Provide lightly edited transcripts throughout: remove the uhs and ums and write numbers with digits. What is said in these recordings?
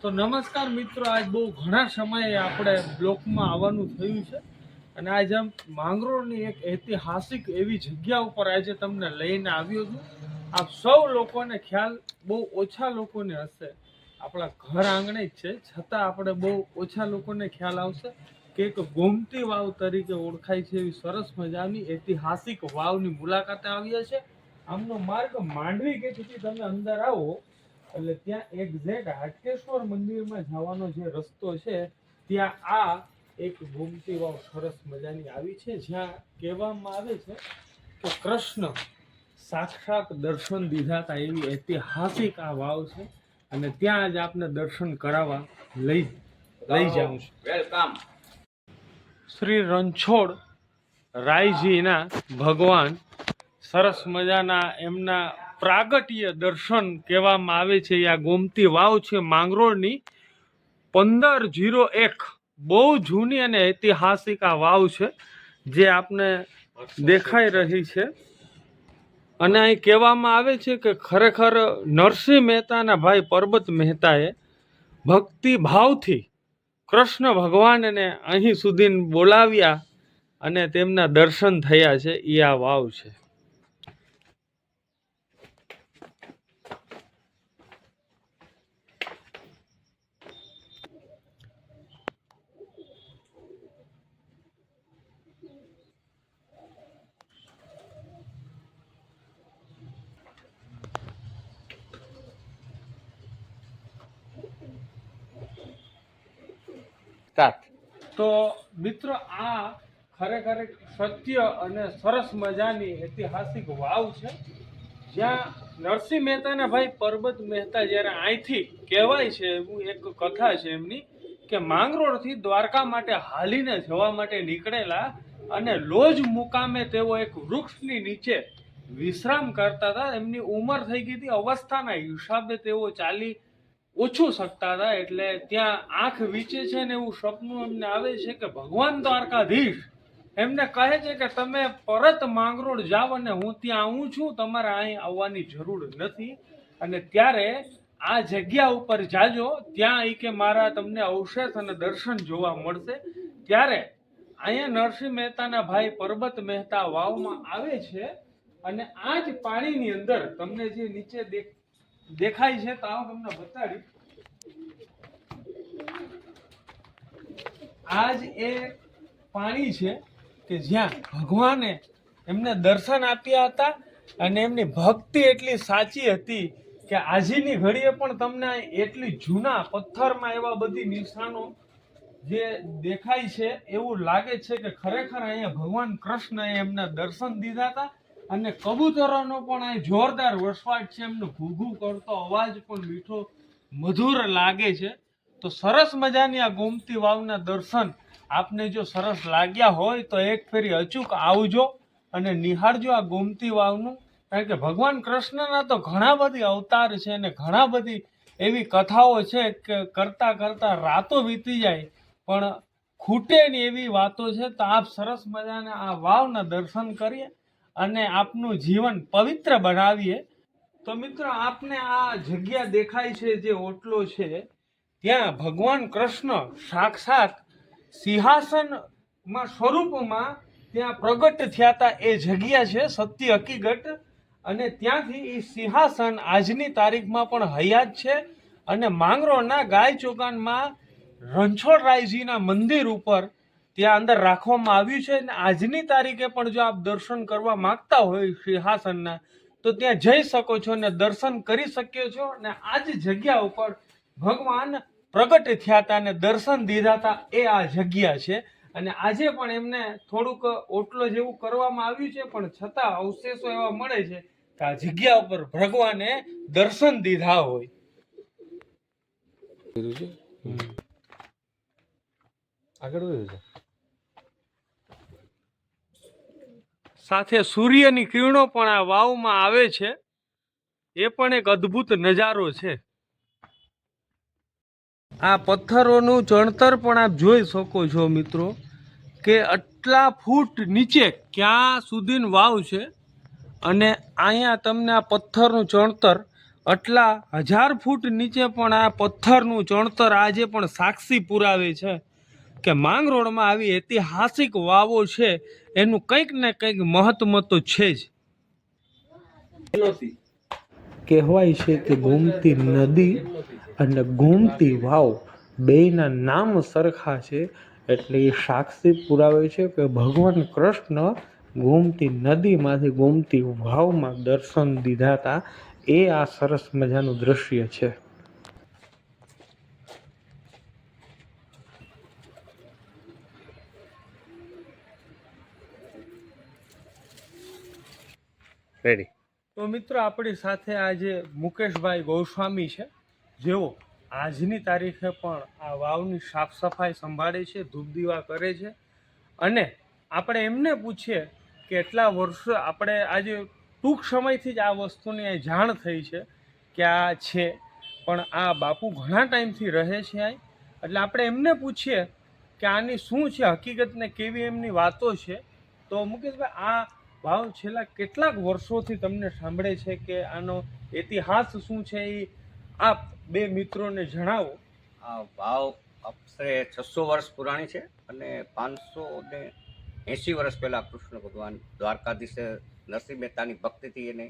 તો નમસ્કાર મિત્રો, આજ બહુ ઘણા સમયે આપણે બ્લોકમાં આવવાનું થયું છે અને આજે માંગરોળની એક ઐતિહાસિક એવી જગ્યા ઉપર આજે તમને લઈને આવ્યો છું. આપ સૌ લોકોને ખ્યાલ બહુ ઓછા લોકોને હશે, આપણા ઘર આંગણે જ છે, છતાં આપણે બહુ ઓછા લોકોને ખ્યાલ આવશે કે એક ગોમતી વાવ તરીકે ઓળખાય છે એવી સરસ મજાની ઐતિહાસિક વાવની મુલાકાતે આવ્યા છે. આમનો માર્ગ માંડવી ગેટથી તમે અંદર આવો એટલે ત્યાં એક્ઝેક્ટ હાટકેશ્વર મંદિરમાં જવાનો જે રસ્તો છે ત્યાં આ એક ગોમતી વાવ સરસ મજાની આવી છે, જ્યાં કહેવામાં આવે છે કે કૃષ્ણ સાક્ષાત દર્શન દીધા હતા એવી ઐતિહાસિક આ વાવ છે અને ત્યાં જ આપને દર્શન કરાવવા લઈ જાઉં છું. વેલકમ. શ્રી રણછોડ રાયજીના ભગવાન સરસ મજાના એમના પ્રાગટ્ય દર્શન કહેવામાં આવે છે. આ ગોમતી વાવ છે માંગરોળની 1501, બહુ જૂની અને ઐતિહાસિક આ વાવ છે જે આપને દેખાઈ રહી છે. અને અહીં કહેવામાં આવે છે કે ખરેખર નરસિંહ મહેતાના ભાઈ પરબત મહેતાએ ભક્તિ ભાવથી કૃષ્ણ ભગવાનને અહીં સુધી બોલાવ્યા અને તેમના દર્શન થયા છે. એ આ વાવ છે. તો મિત્રો, આ ખરેખર સત્ય અને સરસ મજાની ઐતિહાસિક વાવ છે, જ્યાં નરસિંહ મહેતાના ભાઈ પરબત મહેતા જ્યારે અહીંથી કહેવાય છે એવું એક કથા છે એમની કે માંગરોળથી દ્વારકા માટે હાલીને જવા માટે નીકળેલા અને લોજ મુકામે તેઓ એક વૃક્ષની નીચે વિશ્રામ કરતા હતા. એમની ઉંમર થઈ ગઈ હતી, અવસ્થાના હિસાબે તેઓ ચાલી ઓછું શકતા હતા, એટલે ત્યાં આંખ વીચે છે ને એવું સપનું એમને આવે છે કે ભગવાન દ્વારકાધીશ એમને કહે છે કે તમે પરત માંગરોળ જાઓ અને હું ત્યાં આવું છું, તમારે અહીં આવવાની જરૂર નથી. અને ત્યારે આ જગ્યા ઉપર જાજો, ત્યાં એ કે મારા તમને અવશેષ અને દર્શન જોવા મળશે. ત્યારે અહીંયા નરસિંહ મહેતાના ભાઈ પરબત મહેતા વાવમાં આવે છે અને આ જ પાણીની અંદર તમને જે નીચે દેખાય છે તો આવું તમને બતાડી. આ જ એ પાણી છે કે જ્યાં ભગવાને એમને દર્શન આપ્યા હતા અને એમની ભક્તિ એટલી સાચી હતી કે આજની ઘડીએ પણ તમને એટલી જૂના પથ્થરમાં એવા બધી નિશાનો જે દેખાય છે એવું લાગે છે કે ખરેખર અહીંયા ભગવાન કૃષ્ણએ એમના દર્શન દીધા હતા. અને કબૂતરોનો પણ અહીં જોરદાર વસવાટ છે, એમનો ઘૂઘૂ કરતો અવાજ પણ મીઠો મધુર લાગે છે. તો સરસ મજાની આ ગોમતી વાવના દર્શન આપને જો સરસ લાગ્યા હોય તો એક ફેરી અચૂક આવજો અને નિહાળજો આ ગોમતી વાવનું, કારણ કે ભગવાન કૃષ્ણના તો ઘણા બધી અવતાર છે અને ઘણા બધી એવી કથાઓ છે કે કરતા કરતા રાતો વીતી જાય પણ ખૂટે નહીં એવી વાતો છે. તો આપ સરસ મજાના આ વાવના દર્શન કરીએ અને આપનું જીવન પવિત્ર બનાવીએ. તો મિત્રો, આપને આ જગ્યા દેખાય છે જે ઓટલો છે, ત્યાં ભગવાન કૃષ્ણ સાક્ષાત સિંહાસનમાં સ્વરૂપમાં ત્યાં પ્રગટ થયા હતા. એ જગ્યા છે સત્ય હકીકત. અને ત્યાંથી એ સિંહાસન આજની તારીખમાં પણ હયાત છે અને માંગરોળના ગાય ચોગાનમાં રણછોડરાયજીના મંદિર ઉપર ત્યાં અંદર રાખવામાં આવ્યું છે. અને આજની તારીખે પણ જો આપ દર્શન કરવા માંગતા હોય સિંહાસનના તો ત્યાં જઈ શકો છો અને દર્શન કરી શક્યો છો. અને આ જ જગ્યા ઉપર ભગવાન પ્રગટ થયા હતા અને દર્શન દીધા હતા, એ આ જગ્યા છે. અને આજે પણ એમને થોડુંક ઓટલો જેવું કરવામાં આવ્યું છે પણ છતાં અવશેષો એવા મળે છે કે આ જગ્યા ઉપર ભગવાને દર્શન દીધા હોય. આગળ સાથે સૂર્યની કિરણો પણ આ વાવમાં આવે છે, એ પણ એક અદ્ભુત નજારો છે. આ પથ્થરોનું ચણતર પણ આપ જોઈ શકો છો મિત્રો કે આટલા ફૂટ નીચે ક્યાં સુધી વાવ છે અને અહીંયા તમને આ પથ્થરનું ચણતર આટલા 1000 ફૂટ નીચે પણ આ પથ્થરનું ચણતર આજે પણ સાક્ષી પુરાવે છે કે માંગરોળમાં આવી ઐતિહાસિક વાવો છે, એનું કંઈક ને કંઈક મહત્વ તો છે જ. કહેવાય છે કે ગોમતી નદી અને ગોમતી વાવ બેયના નામ સરખા છે, એટલે એ સાક્ષી પુરાવે છે કે ભગવાન કૃષ્ણ ગોમતી નદીમાંથી ગોમતી વાવમાં દર્શન દીધા હતા. એ આ સરસ મજાનું દ્રશ્ય છે. રેડી. તો મિત્રો આપણી સાથે આજે મુકેશભાઈ ગોસ્વામી છે, જેઓ આજની તારીખે પણ આ વાવની સાફ સફાઈ સંભાળે છે, ધૂપ દીવા કરે છે. અને આપણે એમને પૂછીએ કે એટલા વર્ષો આપણે આજે ટૂંક સમયથી જ આ વસ્તુની જાણ થઈ છે કે આ છે, પણ આ બાપુ ઘણા ટાઈમથી રહે છે આ, એટલે આપણે એમને પૂછીએ કે આની શું છે હકીકત ને કેવી એમની વાતો છે. તો મુકેશભાઈ, આ વાવ છેલ્લા કેટલાક વર્ષોથી તમને સાંભળે છે કે આનો ઇતિહાસ શું છે, એ આપ બે મિત્રોને જણાવો. આ વાવ આશરે 600 વર્ષ પુરાણી છે અને 580 વર્ષ પહેલાં કૃષ્ણ ભગવાન દ્વારકાધીશે નરસિંહ મહેતાની ભક્તિથી એને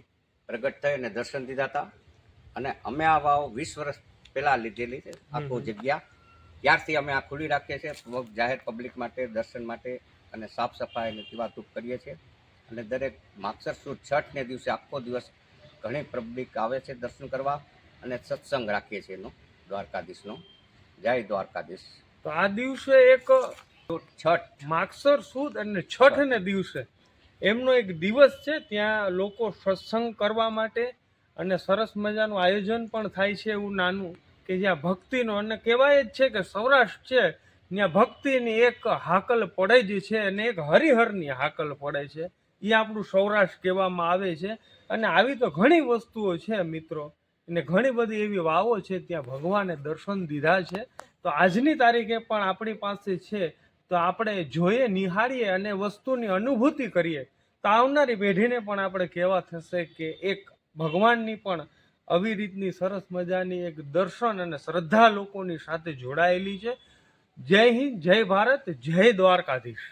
પ્રગટ થઈ અને દર્શન દીધા હતા. અને અમે આ વાવ 20 વર્ષ પહેલાં લીધેલી છે આખો જગ્યા. ત્યારથી અમે આ ખુલ્લી રાખીએ છીએ જાહેર પબ્લિક માટે, દર્શન માટે, અને સાફ સફાઈ અને દીવાધૂપ કરીએ છીએ. અને દરેક માગસર સુદ છઠને દિવસે આખો દિવસ ઘણી પબ્લિક આવે છે દર્શન કરવા, અને સત્સંગ રાખીએ છીએ એનો દ્વારકાધીશનો. જય દ્વારકાધીશ. તો આ દિવસે એક છઠ, માગસર સુદ અને છઠને દિવસે એમનો એક દિવસ છે, ત્યાં લોકો સત્સંગ કરવા માટે અને સરસ મજાનું આયોજન પણ થાય છે એવું નાનું, કે જ્યાં ભક્તિનો, અને કહેવાય જ છે કે સૌરાષ્ટ્ર છે ત્યાં ભક્તિની એક હાકલ પડે જ છે અને એક હરિહરની હાકલ પડે છે. એ આપણું સૌરાષ્ટ્ર કહેવામાં આવે છે. અને આવી તો ઘણી વસ્તુઓ છે મિત્રો, અને ઘણી બધી એવી વાવો છે ત્યાં ભગવાને દર્શન દીધા છે. તો આજની તારીખે પણ આપણી પાસે છે, તો આપણે જોઈએ, નિહાળીએ અને વસ્તુની અનુભૂતિ કરીએ, તો આવનારી પેઢીને પણ આપણે કહેવા થશે કે એક ભગવાનની પણ આવી રીતની સરસ મજાની એક દર્શન અને શ્રદ્ધા લોકોની સાથે જોડાયેલી છે. જય હિન્દ, જય ભારત, જય દ્વારકાધીશ.